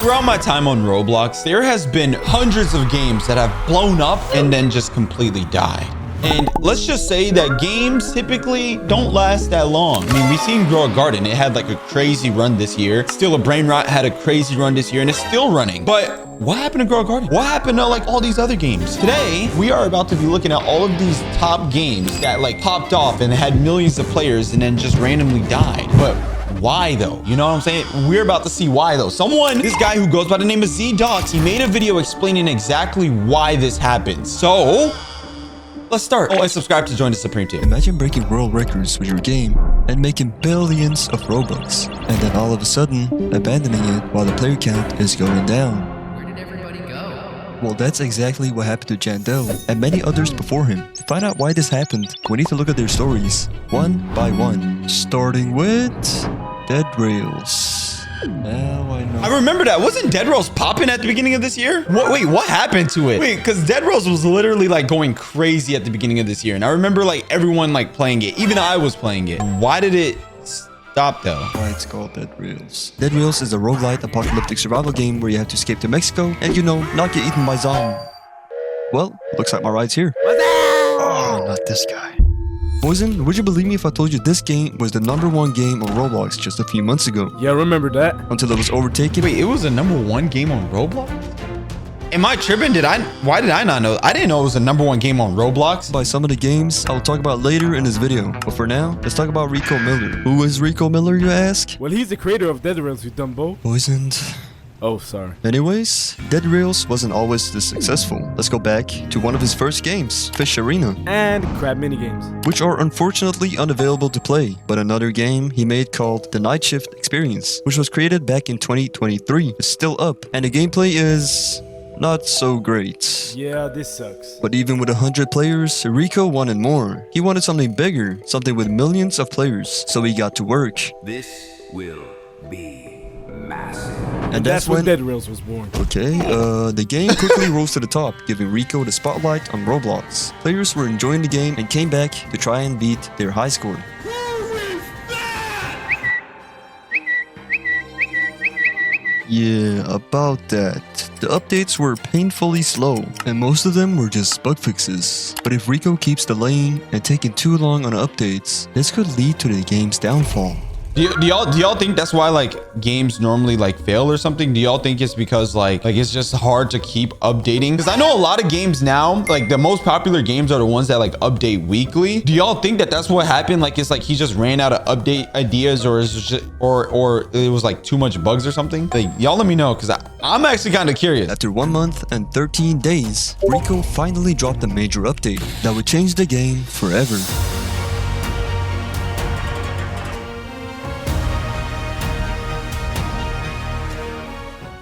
Throughout my time on Roblox, there has been hundreds of games that have blown up and then just completely died. And let's just say that games typically don't last that long. I mean, we've seen Grow a Garden. It had like a crazy run this year. Still, a Brain Rot had a crazy run this year and it's still running. But what happened to Grow a Garden? What happened to like all these other games? Today, we are about to be looking at all of these top games that like popped off and had millions of players and then just randomly died. But why though? You know what I'm saying? We're about to see why though. This guy who goes by the name of ZDocs, he made a video explaining exactly why this happens. So let's start. Oh, and subscribe to join the Supreme team. Imagine breaking world records with your game and making billions of Robux, and then all of a sudden abandoning it while the player count is going down. Where did everybody go? Well, that's exactly what happened to Jandel and many others before him. To find out why this happened, we need to look at their stories, one by one. Starting with Dead Rails. Now I know. I remember that. Wasn't Dead Rails popping at the beginning of this year? Wait, what happened to it? Wait, because Dead Rails was literally like going crazy at the beginning of this year. And I remember like everyone like playing it. Even I was playing it. Why did it stop though? Why it's called Dead Rails. Dead Rails is a roguelite apocalyptic survival game where you have to escape to Mexico and, you know, not get eaten by zombies. Well, looks like my ride's here. Oh, not this guy. Poison, would you believe me if I told you this game was the #1 game on Roblox just a few months ago? Yeah, I remember that. Until it was overtaken. Wait, it was the #1 game on Roblox? Am I tripping? Why did I not know? I didn't know it was the #1 game on Roblox. By some of the games I'll talk about later in this video. But for now, let's talk about Rico Miller. Who is Rico Miller, you ask? Well, he's the creator of Dead Rails, you dumbo. Poisoned. Oh, sorry. Anyways, Dead Rails wasn't always this successful. Let's go back to one of his first games, Fish Arena, And crab minigames. which are unfortunately unavailable to play. But another game he made called The Night Shift Experience, which was created back in 2023, is still up, and the gameplay is not so great. Yeah, this sucks. But even with 100 players, Rico wanted more. He wanted something bigger, something with millions of players, so he got to work. This will be massive. And That's when Dead Rails was born. Okay, the game quickly rose to the top, giving Rico the spotlight on Roblox. Players were enjoying the game and came back to try and beat their high score. Yeah, about that. The updates were painfully slow, and most of them were just bug fixes. But if Rico keeps delaying and taking too long on updates, this could lead to the game's downfall. Do y'all think that's why like games normally like fail or something? Do y'all think it's because like it's just hard to keep updating? Because I know a lot of games now, like the most popular games are the ones that like update weekly. Do y'all think that that's what happened? Like it's like he just ran out of update ideas, or is it just, or it was like too much bugs or something? Like y'all let me know, because I'm actually kind of curious. After 1 month and 13 days, Rico finally dropped a major update that would change the game forever.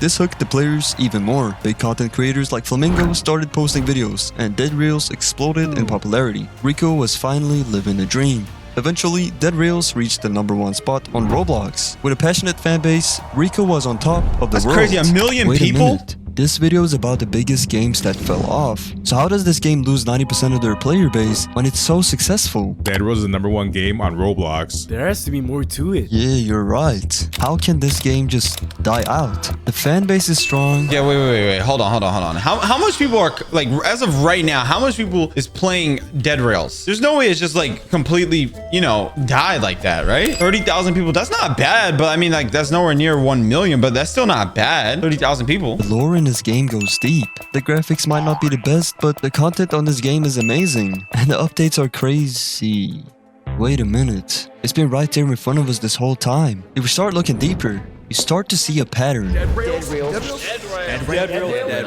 This hooked the players even more. Big content creators like Flamingo started posting videos, and Dead Rails exploded in popularity. Rico was finally living a dream. Eventually, Dead Rails reached the #1 spot on Roblox. With a passionate fanbase, Rico was on top of the That's world. crazy, 1 million Wait people? a minute. This video is about the biggest games that fell off. So how does this game lose 90% of their player base when it's so successful? Dead Rails is the #1 game on Roblox. There has to be more to it. Yeah, you're right. How can this game just die out? The fan base is strong. Yeah, wait. Hold on. How much people are like, as of right now, how much people is playing Dead Rails? There's no way it's just like completely, you know, died like that, right? 30,000 people. That's not bad, but I mean, like, that's nowhere near 1 million, but that's still not bad. 30,000 people. The lore in this game goes deep. The graphics might not be the best, but the content on this game is amazing. And the updates are crazy. Wait a minute. It's been right there in front of us this whole time. If we start looking deeper, you start to see a pattern.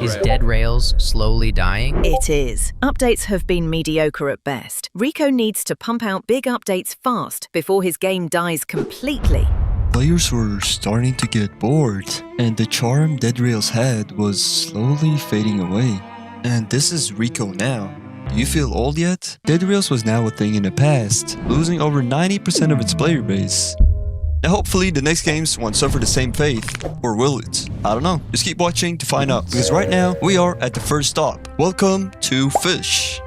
Is Dead Rails slowly dying? It is. Updates have been mediocre at best. Rico needs to pump out big updates fast before his game dies completely. Players were starting to get bored, and the charm Dead Rails had was slowly fading away. And this is Rico now. Do you feel old yet? Dead Rails was now a thing in the past, losing over 90% of its player base. Now hopefully the next games won't suffer the same fate, or will it? I don't know. Just keep watching to find out, because right now we are at the first stop. Welcome to Fish.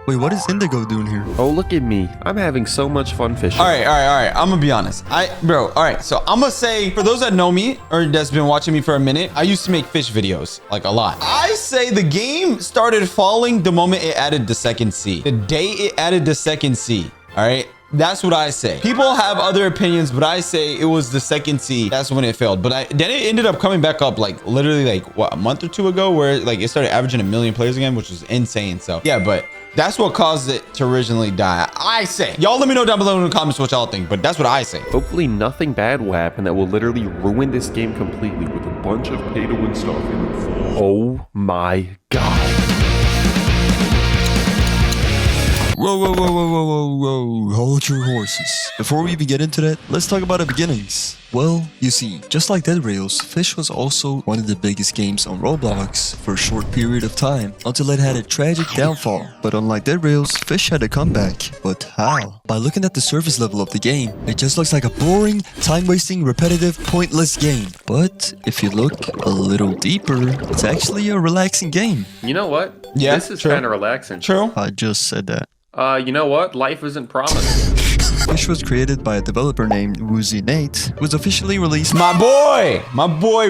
Wait, what is Indigo doing here? Oh, look at me. I'm having so much fun fishing. All right. I'm gonna be honest. All right. So I'm gonna say, for those that know me or that's been watching me for a minute, I used to make fish videos like a lot. I say the game started falling the moment it added the second sea. The day it added the second sea. All right. That's what I say. People have other opinions, but I say it was the second sea. That's when it failed. But then it ended up coming back up like literally like what, a month or two ago, where like it started averaging 1 million players again, which was insane. So yeah, but that's what caused it to originally die. I say. Y'all let me know down below in the comments what y'all think, but that's what I say. Hopefully nothing bad will happen that will literally ruin this game completely with a bunch of pay-to-win stuff in it. Oh my god. Whoa. Hold your horses. Before we even get into that, let's talk about the beginnings. Well, you see, just like Dead Rails, Fish was also one of the biggest games on Roblox for a short period of time, until it had a tragic downfall. But unlike Dead Rails, Fish had a comeback. But how? By looking at the surface level of the game, it just looks like a boring, time-wasting, repetitive, pointless game. But if you look a little deeper, it's actually a relaxing game. You know what? Yeah, this is true. kind of relaxing. True. I just said that. You know what? Life isn't promised. Fish was created by a developer named Woozy Nate, was officially released My boy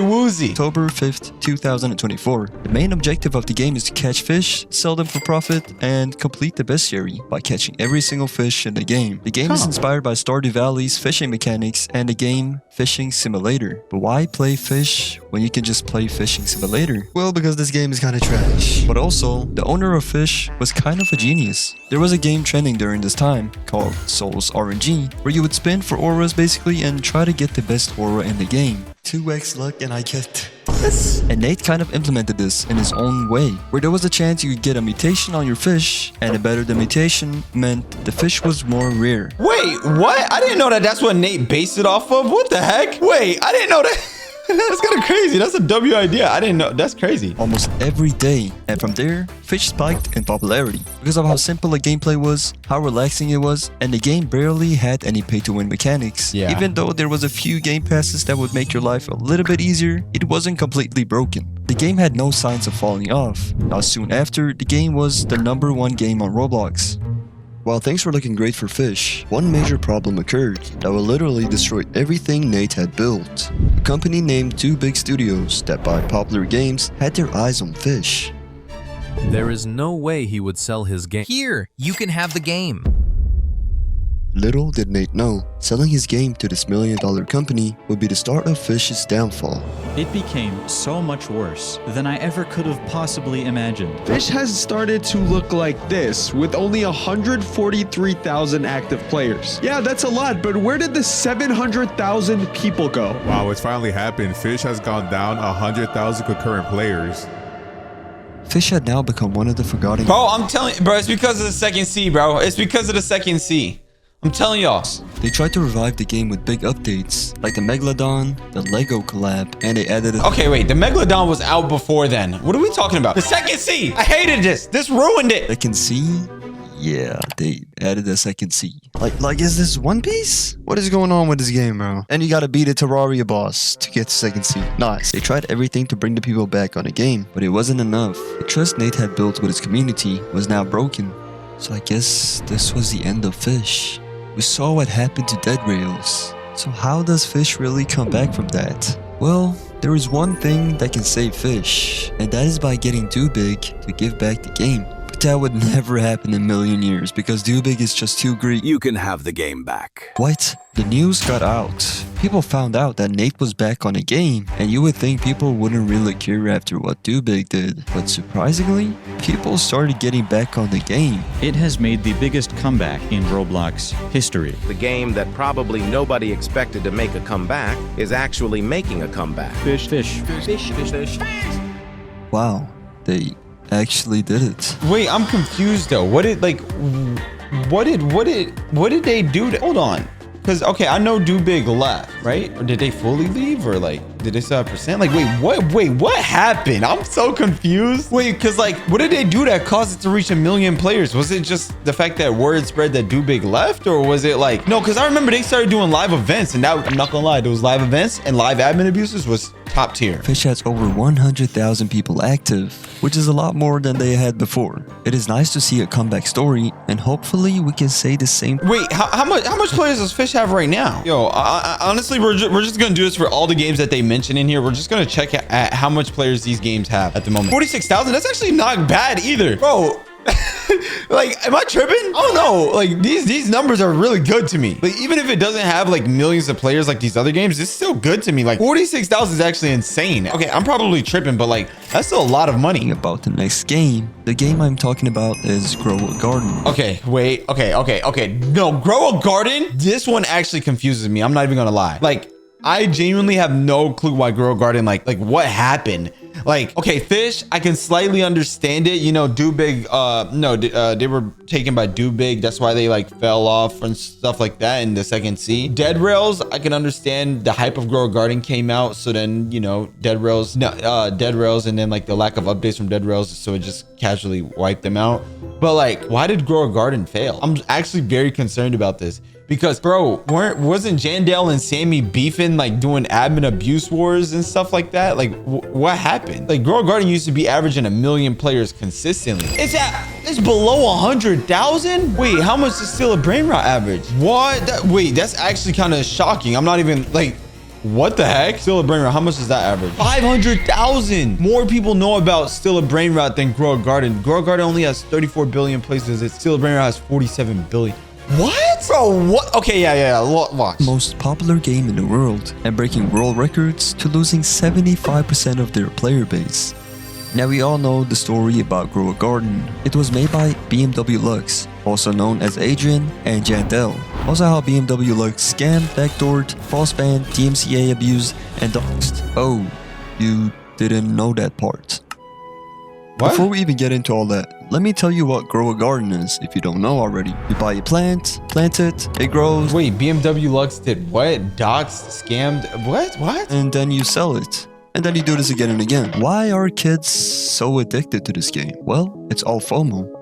Woozy. October 5th, 2024. The main objective of the game is to catch fish, sell them for profit, and complete the bestiary by catching every single fish in the game. The game is inspired by Stardew Valley's fishing mechanics and the game Fishing Simulator. But why play Fish when you can just play Fishing Simulator? Well, because this game is kind of trash. But also, the owner of Fish was kind of a genius. There was a game trending during this time called Souls RNG, where you would spin for auras basically and try to get the best aura in the game. 2x luck and I get this. And Nate kind of implemented this in his own way, where there was a chance you could get a mutation on your fish, and the better the mutation meant the fish was more rare. Wait, what? I didn't know that that's what Nate based it off of. What the heck? Wait, I didn't know that. That's kind of crazy. That's a W idea. I didn't know. That's crazy. Almost every day. And from there, Fish spiked in popularity because of how simple the gameplay was, how relaxing it was, and the game barely had any pay-to-win mechanics. Yeah. Even though there was a few game passes that would make your life a little bit easier, it wasn't completely broken. The game had no signs of falling off. Not soon after, the game was the #1 game on Roblox. While things were looking great for Fish, one major problem occurred that will literally destroy everything Nate had built. A company named 2 Big Studios that buy popular games had their eyes on Fish. There is no way he would sell his game. Here, you can have the game. Little did Nate know, selling his game to this $1 million company would be the start of Fish's downfall. It became so much worse than I ever could have possibly imagined. Fish has started to look like this, with only 143,000 active players. Yeah, that's a lot, but where did the 700,000 people go? Wow, it's finally happened. Fish has gone down 100,000 concurrent players. Fish had now become one of the forgotten. Bro, I'm telling you, bro, it's because of the second C, bro. It's because of the second C. I'm telling y'all. They tried to revive the game with big updates, like the Megalodon, the Lego collab, and they added a... Okay, wait, the Megalodon was out before then. What are we talking about? The second C. I hated this. This ruined it. Second C? Yeah, they added a second C. Like, is this One Piece? What is going on with this game, bro? And you gotta beat a Terraria boss to get second C. Nice. They tried everything to bring the people back on the game, but it wasn't enough. The trust Nate had built with his community was now broken. So I guess this was the end of Fish. We saw what happened to Dead Rails. So how does Fish really come back from that? Well, there is one thing that can save Fish, and that is by getting too big to give back the game. But that would never happen in a million years because too big is just too greedy. You can have the game back. What? The news got out. People found out that Nate was back on the game, and you would think people wouldn't really care after what Too Big did. But surprisingly, people started getting back on the game. It has made the biggest comeback in Roblox history. The game that probably nobody expected to make a comeback is actually making a comeback. Fish. Wow, they actually did it. Wait, I'm confused though. What did they do? Hold on. Because, okay, I know Do Big left, right? Or did they fully leave or like? did they still have percent? Like, wait, what happened? I'm so confused. Wait, because like, what did they do that caused it to reach 1 million players? Was it just the fact that word spread that Do Big left? Or was it like, no, because I remember they started doing live events, and that, I'm not gonna lie, those live events and live admin abuses was top tier. Fish has over 100,000 people active, which is a lot more than they had before. It is nice to see a comeback story, and hopefully we can say the same. Wait, how much players does Fish have right now? Yo, honestly, we're just gonna do this for all the games that they mention in here. We're just gonna check at how much players these games have at the moment. 46,000. That's actually not bad either, bro. Like, am I tripping? I don't know. Like, these numbers are really good to me. Like, even if it doesn't have like millions of players like these other games, it's still good to me. Like, 46,000 is actually insane. Okay, I'm probably tripping, but like, that's still a lot of money. About the next game, the game I'm talking about is Grow a Garden. Okay, wait. Okay. No, Grow a Garden. This one actually confuses me. I'm not even gonna lie. Like, I genuinely have no clue why Grow a Garden, like what happened. Like, okay, Fish, I can slightly understand it. You know, Do Big, they were taken by Do Big. That's why they like fell off and stuff like that in the second C. Dead Rails, I can understand the hype of Grow a Garden came out. So then, you know, Dead Rails, and then like the lack of updates from Dead Rails. So it just casually wiped them out. But like, why did Grow a Garden fail? I'm actually very concerned about this. Because, bro, wasn't Jandale and Sammy beefing, like doing admin abuse wars and stuff like that? Like, what happened? Like, Grow a Garden used to be averaging 1 million players consistently. It's below 100,000? Wait, how much is Still a Brain Rot average? What? Wait, that's actually kind of shocking. I'm not even like, what the heck? Still a Brain Rot, how much is that average? 500,000. More people know about Still a Brain Rot than Grow a Garden. Grow a Garden only has 34 billion places. Still a Brain Rot has 47 billion. What? Bro, what? Okay, yeah. Watch. Most popular game in the world, and breaking world records to losing 75% of their player base. Now we all know the story about Grow a Garden. It was made by BMW Lux, also known as Adrian and Jandel. Also how BMW Lux scammed, backdoored, false banned, DMCA abused, and doxed. Oh, you didn't know that part. What? Before we even get into all that, let me tell you what Grow a Garden is if you don't know already. You buy a plant it, it grows. Wait, BMW Lux did what? Doxed, scammed, what? And then you sell it. And then you do this again and again. Why are kids so addicted to this game? Well, it's all FOMO.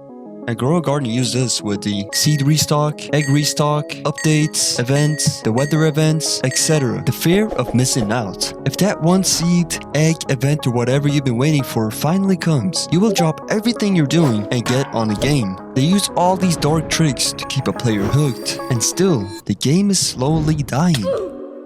And Grow a Garden used this with the seed restock, egg restock, updates, events, the weather events, etc. The fear of missing out. If that one seed, egg, event, or whatever you've been waiting for finally comes, you will drop everything you're doing and get on the game. They use all these dark tricks to keep a player hooked. And still, the game is slowly dying.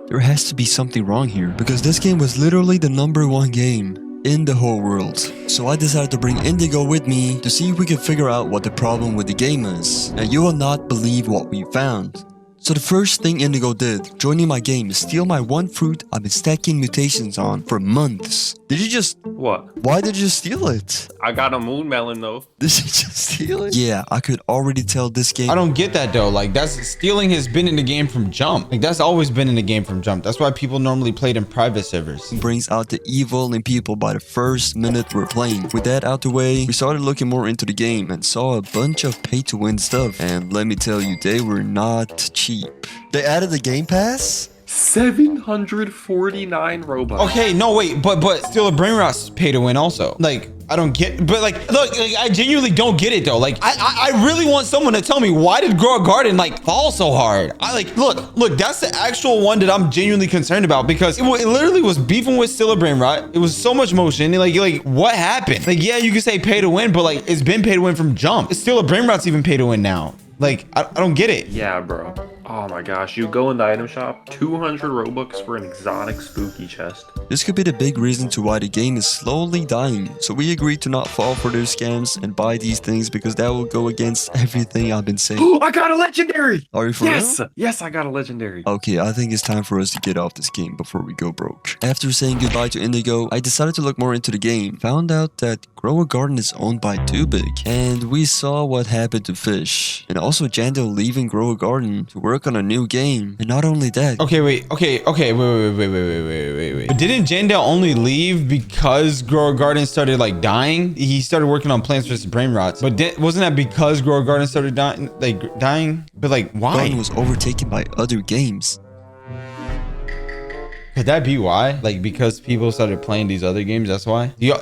There has to be something wrong here, because this game was literally the #1 game in the whole world. So I decided to bring Indigo with me to see if we could figure out what the problem with the game is. And you will not believe what we found. So the first thing Indigo did, joining my game, is steal my one fruit I've been stacking mutations on for months. Did you just... What? Why did you steal it? I got a moon melon though. Did you just steal it? Yeah, I could already tell this game... I don't get that though. Like, stealing has been in the game from jump. Like, that's always been in the game from jump. That's why people normally played in private servers. Brings out the evil in people by the first minute we're playing. With that out the way, we started looking more into the game and saw a bunch of pay-to-win stuff. And let me tell you, they were not cheap. They added the Game Pass? 749 Robux. Okay, no, wait, but Still a Brain Rot's pay to win also. Like, I don't get, but like, look, like, I genuinely don't get it though. Like, I really want someone to tell me, why did Grow a Garden like fall so hard? Look, that's the actual one that I'm genuinely concerned about, because it literally was beefing with Still a Brain Rot. It was so much motion. Like what happened? Like, yeah, you could say pay to win, but like, it's been pay to win from jump. It's Still a Brain Rot's even pay to win now. Like, I don't get it. Yeah, bro. Oh my gosh, you go in the item shop, 200 Robux for an exotic spooky chest. This could be the big reason to why the game is slowly dying. So we agreed to not fall for their scams and buy these things, because that will go against everything I've been saying. Oh, I got a legendary! Are you for real? Yes, I got a legendary. Okay, I think it's time for us to get off this game before we go broke. After saying goodbye to Indigo, I decided to look more into the game. Found out that Grow a Garden is owned by Too Big, and we saw what happened to Fish. And also Jandale leaving Grow a Garden to work on a new game. And not only that... Okay, wait. But didn't Jandale only leave because Grow a Garden started like dying? He started working on Plants vs. Brain Rots. But wasn't that because Grow a Garden started dying? But like, why? Garden was overtaken by other games. Could that be why? Like, because people started playing these other games, that's why? Do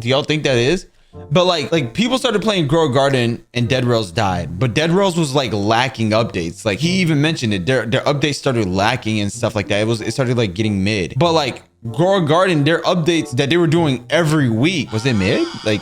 y'all think that is? But like people started playing Grow a Garden and Dead Rails died. But Dead Rails was like lacking updates. Like he even mentioned it. Their updates started lacking and stuff like that. It started like getting mid. But like Grow a Garden, their updates that they were doing every week, was it mid? Like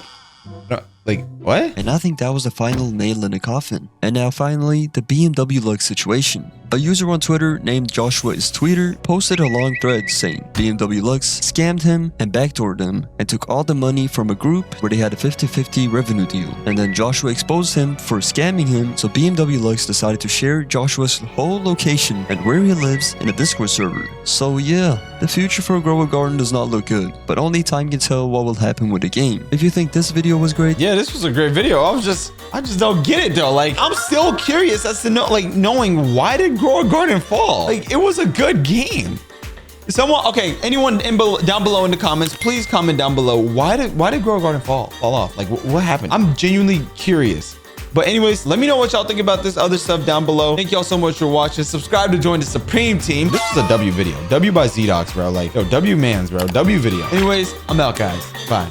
what? And I think that was the final nail in the coffin. And now finally, the BMW Lux situation. A user on Twitter named Joshua is Tweeter posted a long thread saying BMW Lux scammed him and backdoored him and took all the money from a group where they had a 50-50 revenue deal. And then Joshua exposed him for scamming him, so BMW Lux decided to share Joshua's whole location and where he lives in a Discord server. So yeah, the future for Grow a Garden does not look good, but only time can tell what will happen with the game. If you think this video was great, yeah, this was a great video. I just don't get it though. Like, I'm still curious as to knowing why did Grow a Garden fall? Like, it was a good game. Anyone down below in the comments, please comment down below. Why did Grow a Garden fall off? Like, what happened? I'm genuinely curious. But anyways, let me know what y'all think about this other stuff down below. Thank y'all so much for watching. Subscribe to join the Supreme team. This was a W video. W by Z-Docs, bro. Like, yo, W mans, bro. W video. Anyways, I'm out, guys. Bye.